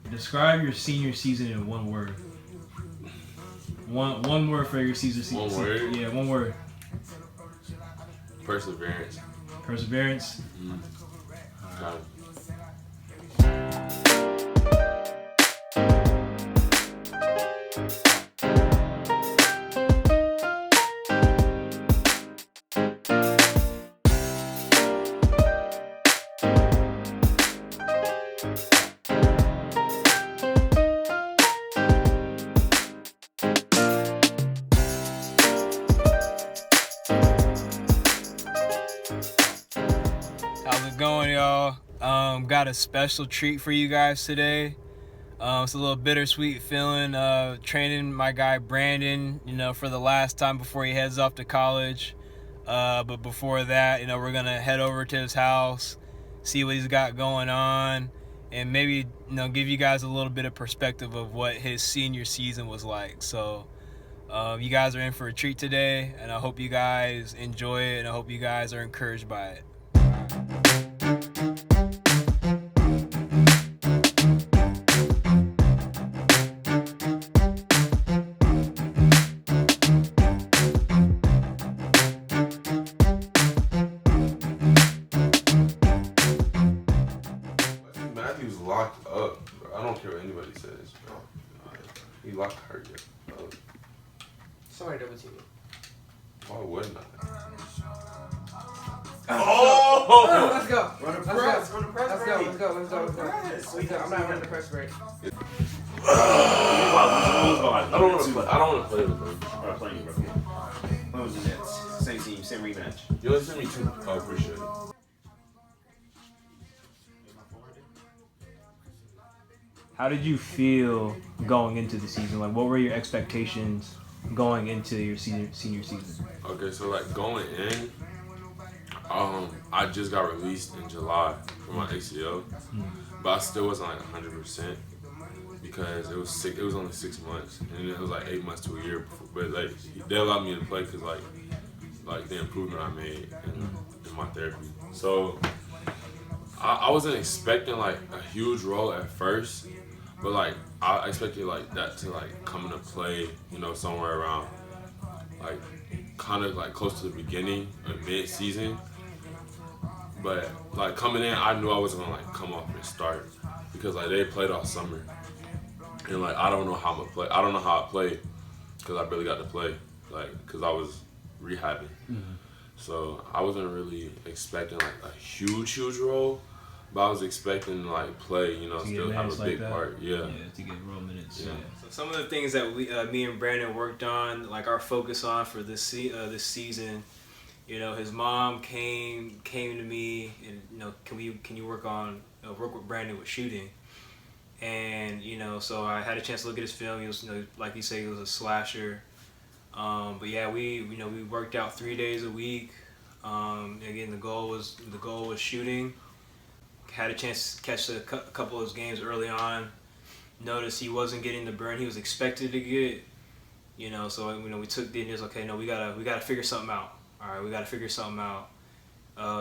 Describe your senior season in one word. One word for your season. One word? Yeah, one word. Perseverance. Perseverance. Got it. How's it going, y'all? Got a special treat for you guys today. It's a little bittersweet feeling. Training my guy Brandon, for the last time before he heads off to college. But before that, we're gonna head over to his house, see what he's got going on, and maybe give you guys a little bit of perspective of what his senior season was like. So, you guys are in for a treat today, and I hope you guys enjoy it, and I hope you guys are encouraged by it. Matthew's locked up, bro. I don't care what anybody says, bro. He locked her up. Somebody double team me. Why wouldn't I? Oh! Let's go. Run the Let's press. go. Run the press. Let's ready. go. Let's go. Let's go. Let's go. Press. Let's go. I'm not running the press break. I I don't want to play. I don't want to play with him. I'm not playing, bro. When was the Nets? Same team, same rematch. You only sent me two. I appreciate it. How did you feel going into the season? Like, what were your expectations going into your senior season? Okay, so like going in, I just got released in July from my ACL, but I still wasn't like 100% because it was only 6 months, and it was like 8 months to a year. But like they allowed me to play because like the improvement I made in my therapy. So I wasn't expecting like a huge role at first, but like I expected like that to like come into play, somewhere around like kind of like close to the beginning of mid-season. But like coming in, I knew I wasn't gonna like come off and start because like they played all summer, and like I don't know how I'm gonna play. I don't know how I played because I barely got to play, like because I was rehabbing. So I wasn't really expecting like a huge role, but I was expecting to like play, still have a big part. Yeah, to get real minutes. Yeah. So some of the things that me and Brandon worked on, like our focus on for this season, his mom came to me and can you work with Brandon with shooting, and so I had a chance to look at his film. He was like you say, he was a slasher. But yeah, we worked out 3 days a week. Again, the goal was shooting. Had a chance to catch a couple of his games early on. Noticed he wasn't getting the burn he was expected to get. So we took the news. Okay, no, we gotta figure something out. All right, we gotta figure something out.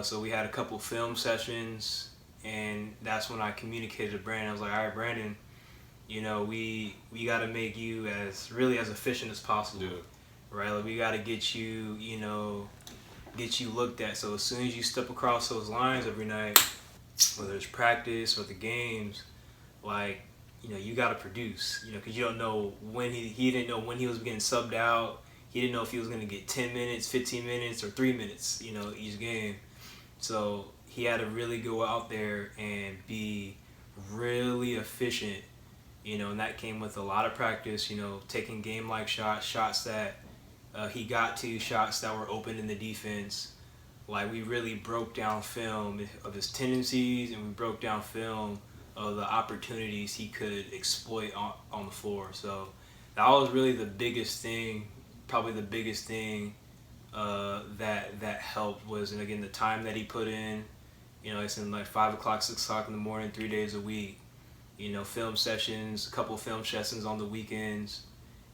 So we had a couple film sessions, and that's when I communicated to Brandon. I was like, all right, Brandon, we gotta make you as efficient as possible. Yeah. Right? Like we gotta get you looked at. So as soon as you step across those lines every night, whether it's practice or the games, like, you gotta produce. Because you don't know when he didn't know when he was getting subbed out. He didn't know if he was gonna get 10 minutes, 15 minutes, or 3 minutes, each game. So he had to really go out there and be really efficient, and that came with a lot of practice, taking game-like shots that he got to, shots that were open in the defense. Like, we really broke down film of his tendencies, and we broke down film of the opportunities he could exploit on the floor. So that was really the biggest thing, probably the biggest thing that helped was, and again, the time that he put in. It's in like 5 o'clock, 6 o'clock in the morning, 3 days a week. Film sessions, a couple of film sessions on the weekends,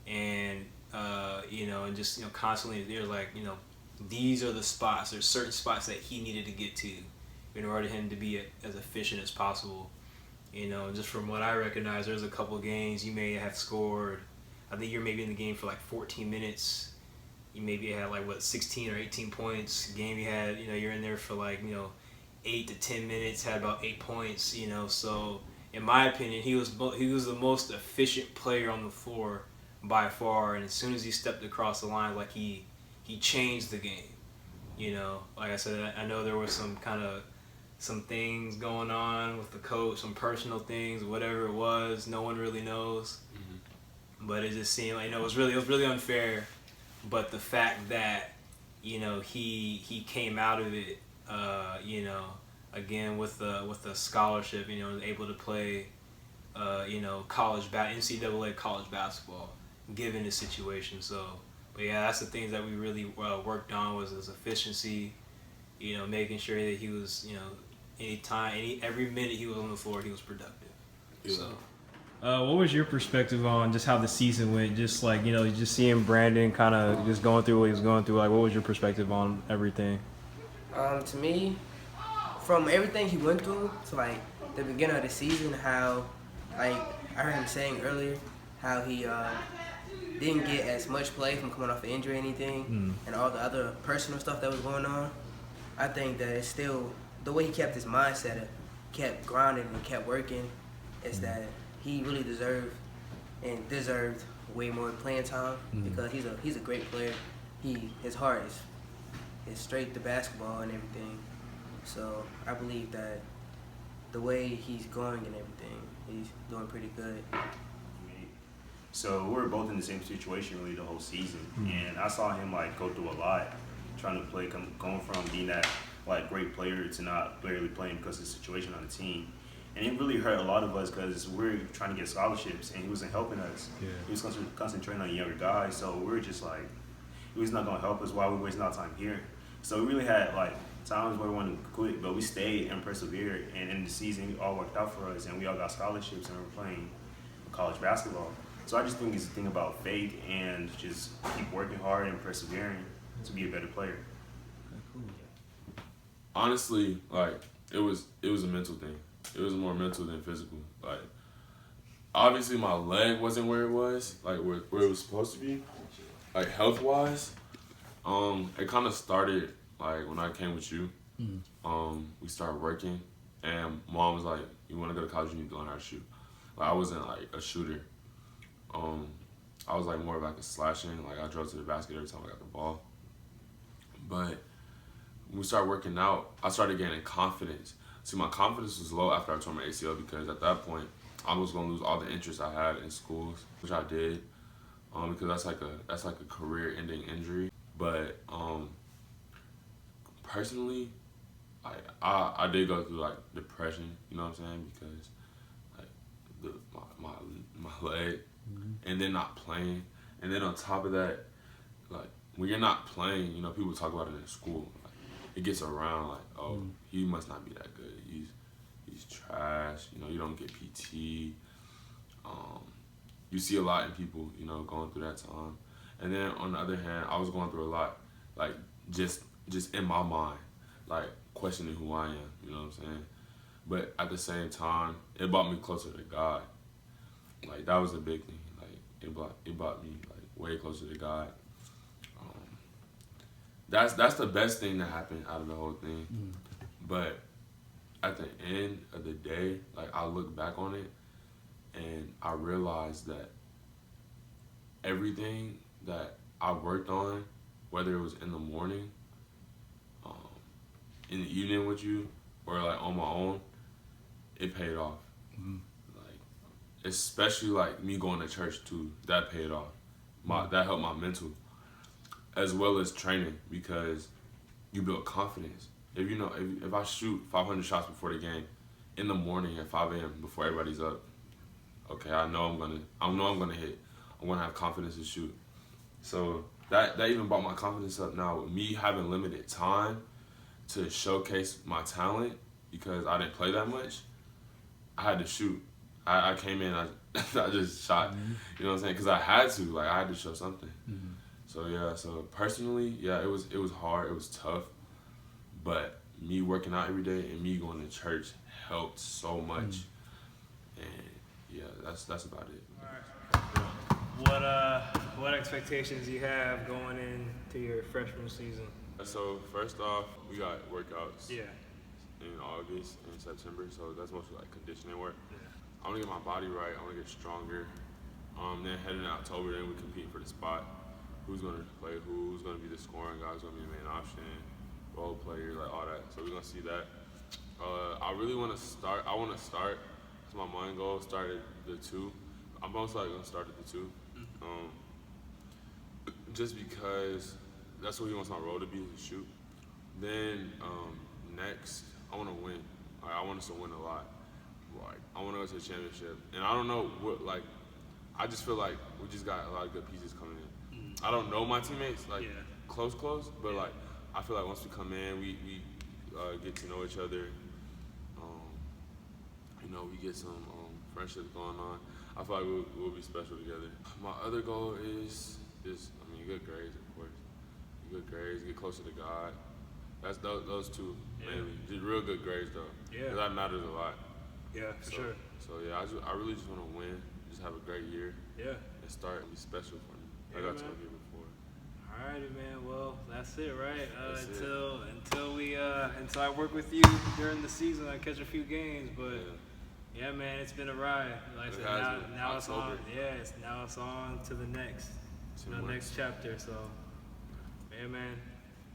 and and just constantly there's like these are the spots. There's certain spots that he needed to get to in order for him to be as efficient as possible. You know, just from what I recognize, there's a couple games you may have scored. I think you're maybe in the game for like 14 minutes. You maybe had like 16 or 18 points. Game you had, you know, you're in there for like 8 to 10 minutes, had about 8 points. You know, so in my opinion, he was the most efficient player on the floor by far. And as soon as he stepped across the line, like he changed the game. You know, like I said, I know there was some things going on with the coach, some personal things, whatever it was. No one really knows. Mm-hmm. But it just seemed like it was really unfair. But the fact that he came out of it, again with a scholarship, able to play, NCAA college basketball, given the situation. So, but yeah, that's the things that we really worked on was his efficiency. Making sure that he was, every minute he was on the floor, he was productive. Yeah. So. What was your perspective on just how the season went? Just like, just seeing Brandon kind of just going through what he was going through. Like, what was your perspective on everything? To me, from everything he went through to like the beginning of the season, how like I heard him saying earlier, how he didn't get as much play from coming off an injury or anything, and all the other personal stuff that was going on. I think that it's still the way he kept his mindset up, kept grinding and kept working, is that he really deserved way more playing time because he's a great player. His heart is straight to basketball and everything. So I believe that the way he's going and everything, he's doing pretty good. So we were both in the same situation really the whole season, and I saw him like go through a lot, trying to play, going from being that like great player to not barely playing because of the situation on the team. And it really hurt a lot of us because we're trying to get scholarships, and he wasn't helping us. Yeah. He was concentrating on younger guys, so we were just like, he was not going to help us while we wasting our time here. So we really had like times where we wanted to quit, but we stayed and persevered. And in the season, it all worked out for us, and we all got scholarships, and we're playing college basketball. So I just think it's a thing about faith and just keep working hard and persevering to be a better player. Honestly, like it was a mental thing. It was more mental than physical. Like, obviously my leg wasn't where it was, like where it was supposed to be, like health-wise. It kind of started like when I came with you. We started working, and Mom was like, "You want to go to college? You need to learn how to shoot." Like I wasn't like a shooter. I was like more of like a slashing. Like I drove to the basket every time I got the ball. But when we started working out, I started gaining confidence. See, my confidence was low after I tore my ACL because at that point, I was gonna lose all the interest I had in schools, which I did, because that's like a career-ending injury. But personally, I did go through like depression. You know what I'm saying? Because like my leg, and then not playing, and then on top of that, like when you're not playing, people talk about it in school. It gets around like, oh, he must not be that good. He's trash. You don't get PT. You see a lot in people, going through that time. And then on the other hand, I was going through a lot, like just in my mind, like questioning who I am. You know what I'm saying? But at the same time, it brought me closer to God. Like that was the big thing. Like it brought me like way closer to God. That's the best thing that happened out of the whole thing. But at the end of the day, like I look back on it and I realized that everything that I worked on, whether it was in the morning, in the evening with you, or like on my own, it paid off. Like especially like me going to church too, that paid off. That helped my mental. As well as training, because you build confidence. If I shoot 500 shots before the game in the morning at 5 a.m. before everybody's up, okay, I know I'm gonna hit. I'm gonna have confidence to shoot. So that even brought my confidence up now with me having limited time to showcase my talent because I didn't play that much. I had to shoot. I came in, I just shot. You know what I'm saying? Because I had to. Like I had to show something. So yeah, so personally, yeah, it was hard, it was tough, but me working out every day and me going to church helped so much. and yeah, that's about it. What expectations do you have going into your freshman season? So first off, we got workouts Yeah. in August and September, so that's mostly like conditioning work. Yeah. I want to get my body right. I want to get stronger. Then heading in October, then we compete for the spot. Who's going to play who's going to be the scoring guy, who's going to be the main option, role player, like all that. So we're going to see that. I really want to start. I want to start. That's my mind goal. Start at the 2. I'm most likely going to start at the 2. Just because that's what he wants my role to be, to shoot. Then next, I want to win. Like, I want us to win a lot. Like, I want to go to the championship. And I don't know what, like, I just feel like we just got a lot of good pieces coming in. I don't know my teammates, like, close, but, like, I feel like once we come in, we get to know each other. You know, we get some friendships going on. I feel like we'll be special together. My other goal is good grades, of course. Good grades, get closer to God. That's those two mainly. Just real good grades though. Yeah. 'Cause that matters a lot. Yeah, for sure. So yeah, I really just want to win. Just have a great year. Yeah. And start be special for me. Like I told you before. Alrighty, man. Well, that's it, right? That's Until I work with you during the season, I catch a few games, but. Yeah, man, it's been a ride. Like I said, now it's on. Yeah, now it's on to the next chapter. So, yeah, man.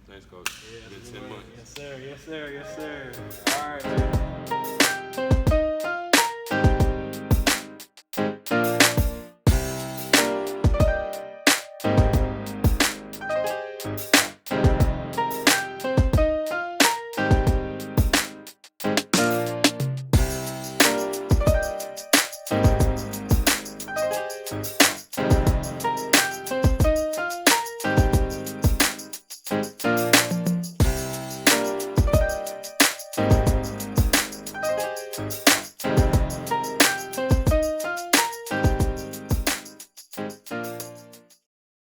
Thanks, coach. Yeah, Been 10 months. Yes, sir. All right, man.